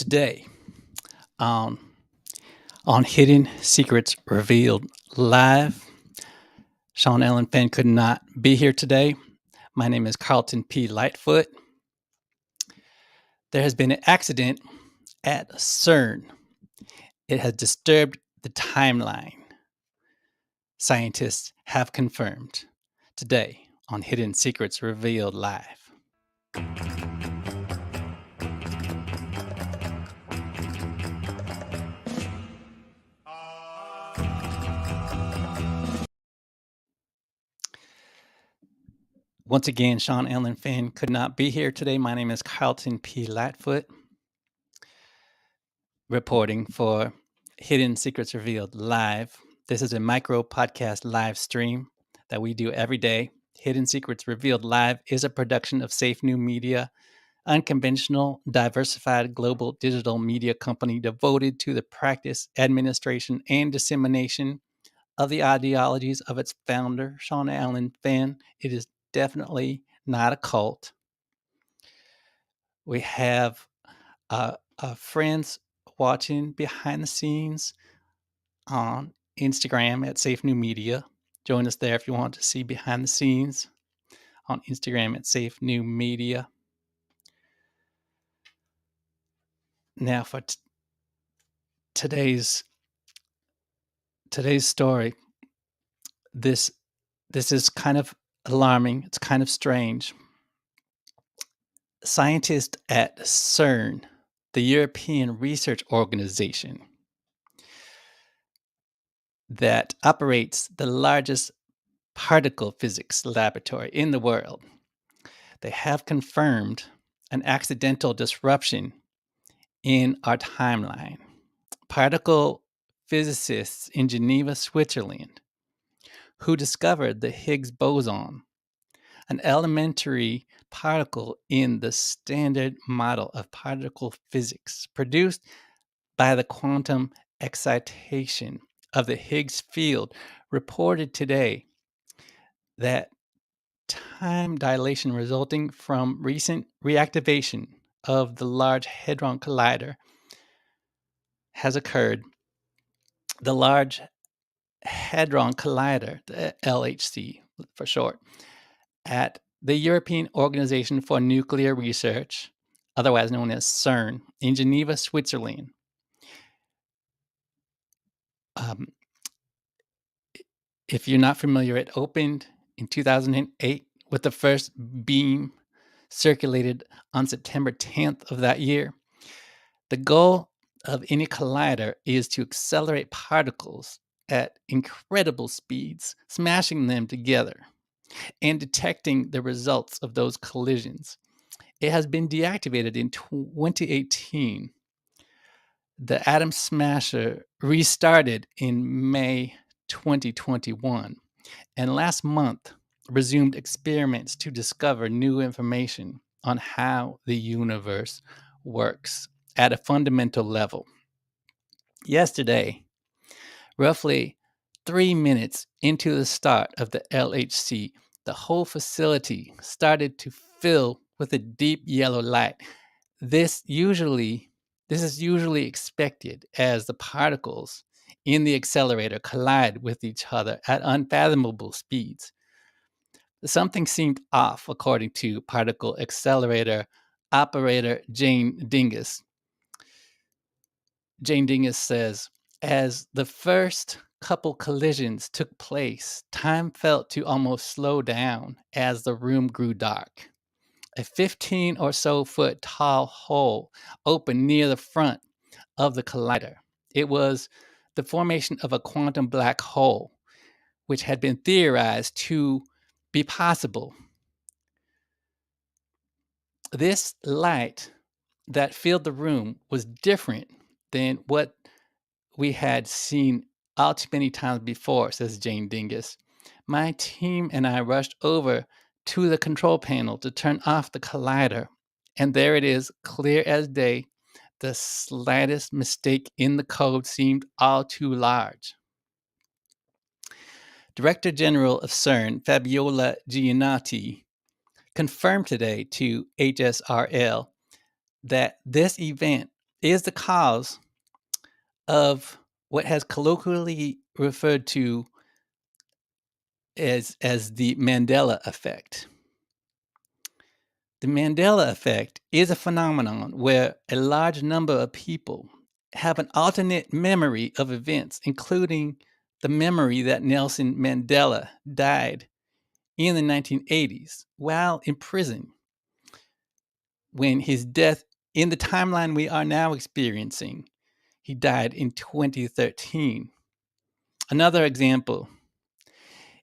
Today, um, on Hidden Secrets Revealed Live, Sean Allen Fenn could not be here today. My name is Carlton P. Lightfoot. There has been an accident at CERN. It has disturbed the timeline. Scientists have confirmed today on Hidden Secrets Revealed Live. Once again, Sean Allen Fenn could not be here today. My name is Carlton P. Lightfoot, reporting for Hidden Secrets Revealed Live. This is a micro podcast live stream that we do every day. Hidden Secrets Revealed Live is a production of Safe New Media, Unconventional, diversified global digital media company devoted to the practice, administration, and dissemination of the ideologies of its founder, Sean Allen Fenn. It is definitely not a cult. We have friends watching behind the scenes on Instagram at Safe New Media. Join us there if you want to see behind the scenes on Instagram at Safe New Media. Now for today's story, this is kind of alarming. It's kind of strange. Scientists at CERN, the European Research Organization that operates the largest particle physics laboratory in the world, they have confirmed an accidental disruption in our timeline. Particle physicists in Geneva, Switzerland, who discovered the Higgs boson, an elementary particle in the standard model of particle physics produced by the quantum excitation of the Higgs field, reported today that time dilation resulting from recent reactivation of the Large Hadron Collider has occurred. The Large Hadron Collider, the LHC for short, at the European Organization for Nuclear Research, otherwise known as CERN, in Geneva, Switzerland. If you're not familiar, it opened in 2008 with the first beam circulated on September 10th of that year. The goal of any collider is to accelerate particles at incredible speeds, smashing them together and detecting the results of those collisions. It has been deactivated in 2018. The Atom Smasher restarted in May 2021, and last month resumed experiments to discover new information on how the universe works at a fundamental level. Yesterday, roughly 3 minutes into the start of the LHC, the whole facility started to fill with a deep yellow light. This is usually expected as the particles in the accelerator collide with each other at unfathomable speeds. Something seemed off, according to particle accelerator operator Jane Dingus. Jane Dingus says, as the first couple collisions took place, time felt to almost slow down as the room grew dark. A 15 or so foot tall hole opened near the front of the collider. It was the formation of a quantum black hole, which had been theorized to be possible. This light that filled the room was different than what we had seen all too many times before, says Jane Dingus. My team and I rushed over to the control panel to turn off the collider, and there it is, clear as day. The slightest mistake in the code seemed all too large. Director General of CERN, Fabiola Giannati, confirmed today to HSRL that this event is the cause of what has colloquially referred to as the Mandela effect. The Mandela effect is a phenomenon where a large number of people have an alternate memory of events, including the memory that Nelson Mandela died in the 1980s while in prison, when his death in the timeline we are now experiencing, he died in 2013. Another example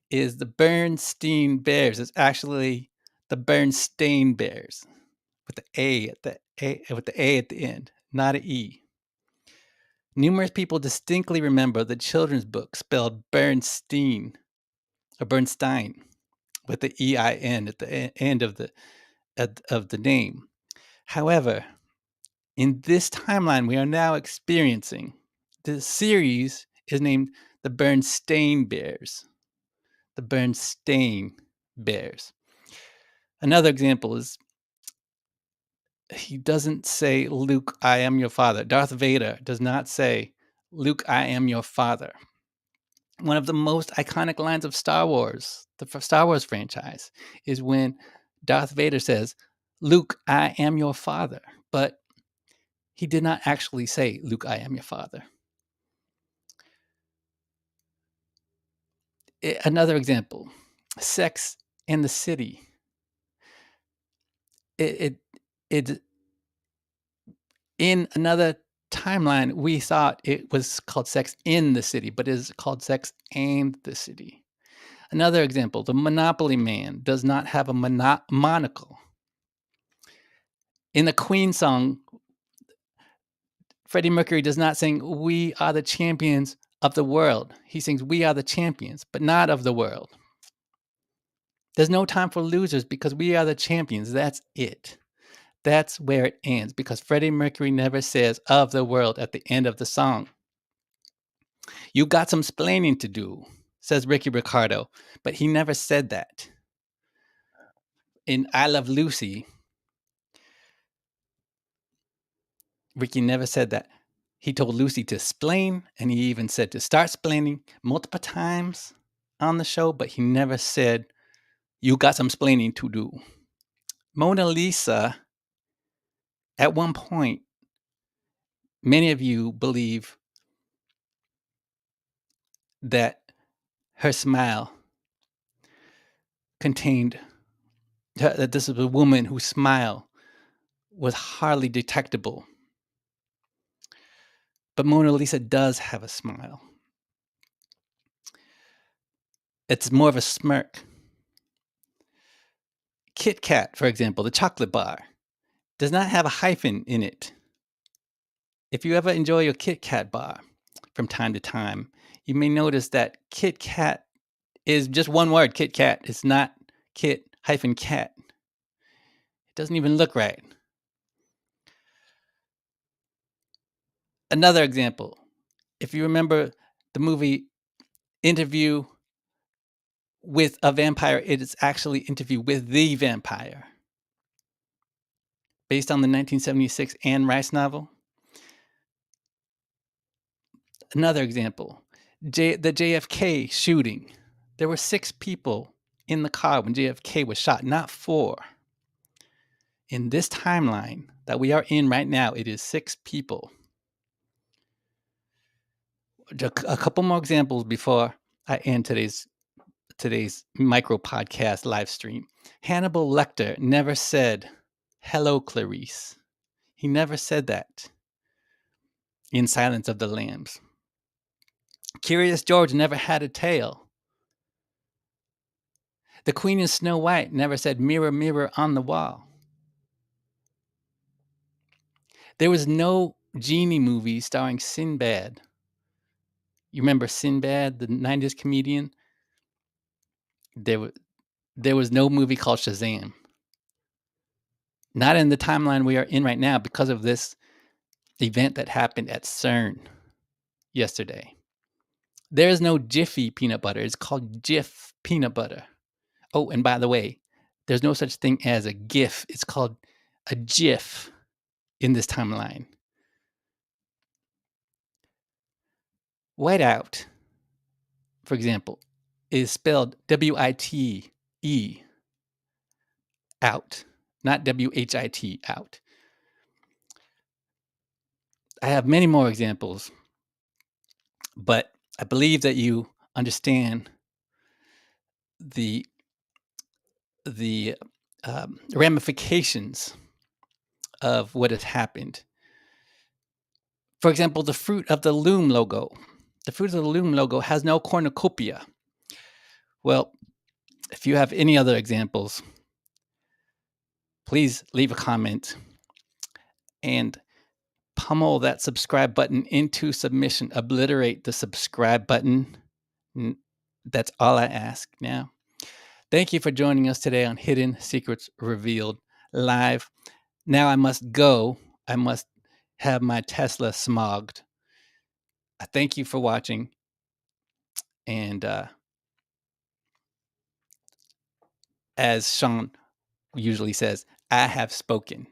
is the Bernstein Bears. It's actually the Bernstein Bears with the A at the end, not an E. Numerous people distinctly remember the children's book spelled Bernstein or Bernstein with the EIN at the end of the name. However, in this timeline we are now experiencing, the series is named the Bernstein Bears. The Bernstein Bears. Another example is he doesn't say, Luke, I am your father. Darth Vader does not say, Luke, I am your father. One of the most iconic lines of Star Wars, the Star Wars franchise, is when Darth Vader says, Luke, I am your father. But he did not actually say, Luke, I am your father. Another example, Sex in the City. It in another timeline, we thought it was called Sex in the City, but it is called Sex and the City. Another example, the Monopoly Man does not have a monocle. In the Queen song, Freddie Mercury does not sing, we are the champions of the world. He sings, we are the champions, but not of the world. There's no time for losers because we are the champions. That's it. That's where it ends because Freddie Mercury never says of the world at the end of the song. You got some splaining to do, says Ricky Ricardo, but he never said that. In I Love Lucy, Ricky never said that. He told Lucy to splain, and he even said to start splaining multiple times on the show, but he never said, you got some splaining to do. Mona Lisa, at one point, many of you believe that her smile contained, that this is a woman whose smile was hardly detectable. But Mona Lisa does have a smile. It's more of a smirk. Kit Kat, for example, the chocolate bar, does not have a hyphen in it. If you ever enjoy your Kit Kat bar from time to time, you may notice that Kit Kat is just one word, Kit Kat. It's not Kit hyphen cat. It doesn't even look right. Another example, if you remember the movie Interview with a Vampire, it is actually Interview with the Vampire, based on the 1976 Anne Rice novel. Another example, the JFK shooting. There were 6 people in the car when JFK was shot, not 4. In this timeline that we are in right now, it is 6 people. A couple more examples before I end today's micro podcast live stream. Hannibal Lecter never said, hello, Clarice. He never said that in Silence of the Lambs. Curious George never had a tail. The Queen in Snow White never said, mirror, mirror on the wall. There was no genie movie starring Sinbad. You remember Sinbad, the 90s comedian? There was no movie called Shazam. Not in the timeline we are in right now because of this event that happened at CERN yesterday. There is no Jiffy peanut butter. It's called Jif peanut butter. Oh, and by the way, there's no such thing as a GIF. It's called a GIF in this timeline. Whiteout, for example, is spelled W-I-T-E, out, not W-H-I-T, out. I have many more examples, but I believe that you understand the the ramifications of what has happened. For example, the fruit of the loom logo. The fruit of the loom logo has no cornucopia. Well, if you have any other examples, please leave a comment and pummel that subscribe button into submission. Obliterate the subscribe button. That's all I ask now. Thank you for joining us today on Hidden Secrets Revealed Live. Now I must go. I must have my Tesla smogged. I thank you for watching. And as Sean usually says, I have spoken.